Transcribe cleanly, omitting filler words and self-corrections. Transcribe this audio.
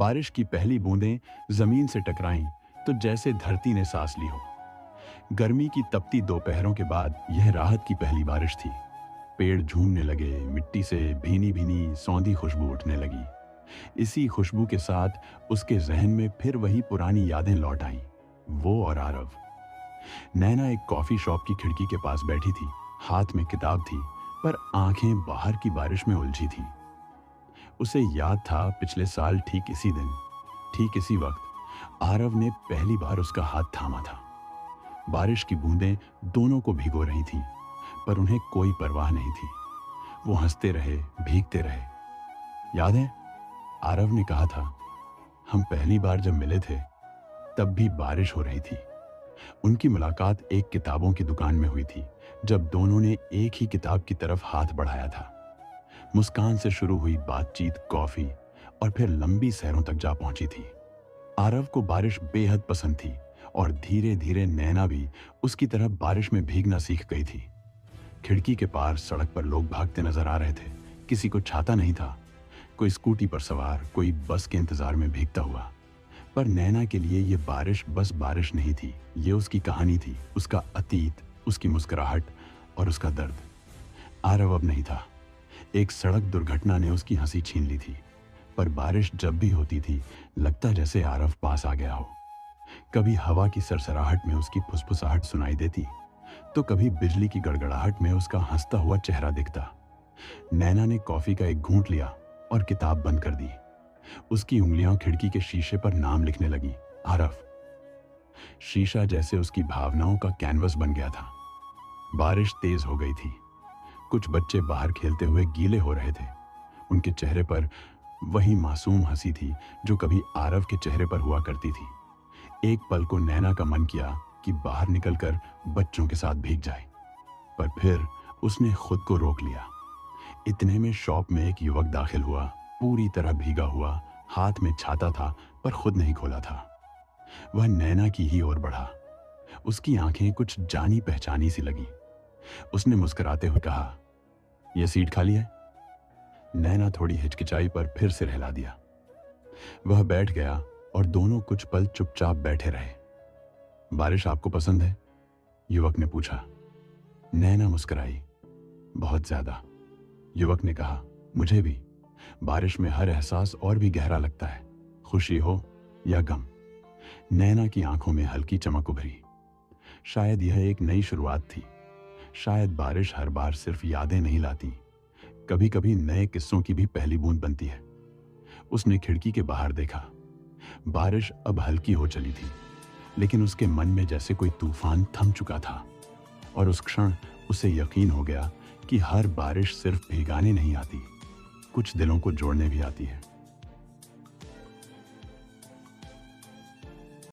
बारिश की पहली बूंदें जमीन से टकराईं तो जैसे धरती ने सांस ली हो। गर्मी की तपती दोपहरों के बाद यह राहत की पहली बारिश थी। पेड़ झूमने लगे, मिट्टी से भीनी भीनी सौंधी खुशबू उठने लगी। इसी खुशबू के साथ उसके जहन में फिर वही पुरानी यादें लौट आईं। वो और आरव। नैना एक कॉफी शॉप की खिड़की के पास बैठी थी। हाथ में किताब थी, पर आंखें बाहर की बारिश में उलझी थी। उसे याद था पिछले साल ठीक इसी दिन, ठीक इसी वक्त आरव ने पहली बार उसका हाथ थामा था। बारिश की बूंदें दोनों को भिगो रही थीं, पर उन्हें कोई परवाह नहीं थी। वो हंसते रहे, भीगते रहे। याद है, आरव ने कहा था, हम पहली बार जब मिले थे तब भी बारिश हो रही थी। उनकी मुलाकात एक किताबों की दुकान में हुई थी, जब दोनों ने एक ही किताब की तरफ हाथ बढ़ाया था। मुस्कान से शुरू हुई बातचीत कॉफी और फिर लंबी सैरों तक जा पहुंची थी। आरव को बारिश बेहद पसंद थी और धीरे धीरे नैना भी उसकी तरह बारिश में भीगना सीख गई थी। खिड़की के पार सड़क पर लोग भागते नजर आ रहे थे। किसी को छाता नहीं था, कोई स्कूटी पर सवार, कोई बस के इंतजार में भीगता हुआ। पर नैना के लिए ये बारिश बस बारिश नहीं थी, ये उसकी कहानी थी, उसका अतीत, उसकी मुस्कुराहट और उसका दर्द। आरव अब नहीं था। एक सड़क दुर्घटना ने उसकी हंसी छीन ली थी, पर बारिश जब भी होती थी लगता जैसे आरव पास आ गया हो। कभी हवा की सरसराहट में उसकी फुसफुसाहट सुनाई देती, तो कभी बिजली की गड़गड़ाहट में उसका हंसता हुआ चेहरा दिखता। नैना ने कॉफी का एक घूंट लिया और किताब बंद कर दी। उसकी उंगलियां खिड़की के शीशे पर नाम लिखने लगी, आरव। शीशा जैसे उसकी भावनाओं का कैनवस बन गया था। बारिश तेज हो गई थी। कुछ बच्चे बाहर खेलते हुए गीले हो रहे थे। उनके चेहरे पर वही मासूम हंसी थी जो कभी आरव के चेहरे पर हुआ करती थी। एक पल को नैना का मन किया कि बाहर निकलकर बच्चों के साथ भीग जाए, पर फिर उसने खुद को रोक लिया। इतने में शॉप में एक युवक दाखिल हुआ, पूरी तरह भीगा हुआ, हाथ में छाता था पर खुद नहीं खोला था। वह नैना की ही ओर बढ़ा। उसकी आंखें कुछ जानी पहचानी सी लगी। उसने मुस्कुराते हुए कहा, यह सीट खाली है? नैना थोड़ी हिचकिचाई पर फिर सिर हिला दिया। वह बैठ गया और दोनों कुछ पल चुपचाप बैठे रहे। बारिश आपको पसंद है? युवक ने पूछा। नैना मुस्कुराई। बहुत ज्यादा। युवक ने कहा, मुझे भी। बारिश में हर एहसास और भी गहरा लगता है, खुशी हो या गम। नैना की आंखों में हल्की चमक उभरी। शायद यह एक नई शुरुआत थी। शायद बारिश हर बार सिर्फ यादें नहीं लाती, कभी कभी नए किस्सों की भी पहली बूंद बनती है। उसने खिड़की के बाहर देखा। बारिश अब हल्की हो चली थी, लेकिन उसके मन में जैसे कोई तूफान थम चुका था। और उस क्षण उसे यकीन हो गया कि हर बारिश सिर्फ भिगाने नहीं आती, कुछ दिलों को जोड़ने भी आती है।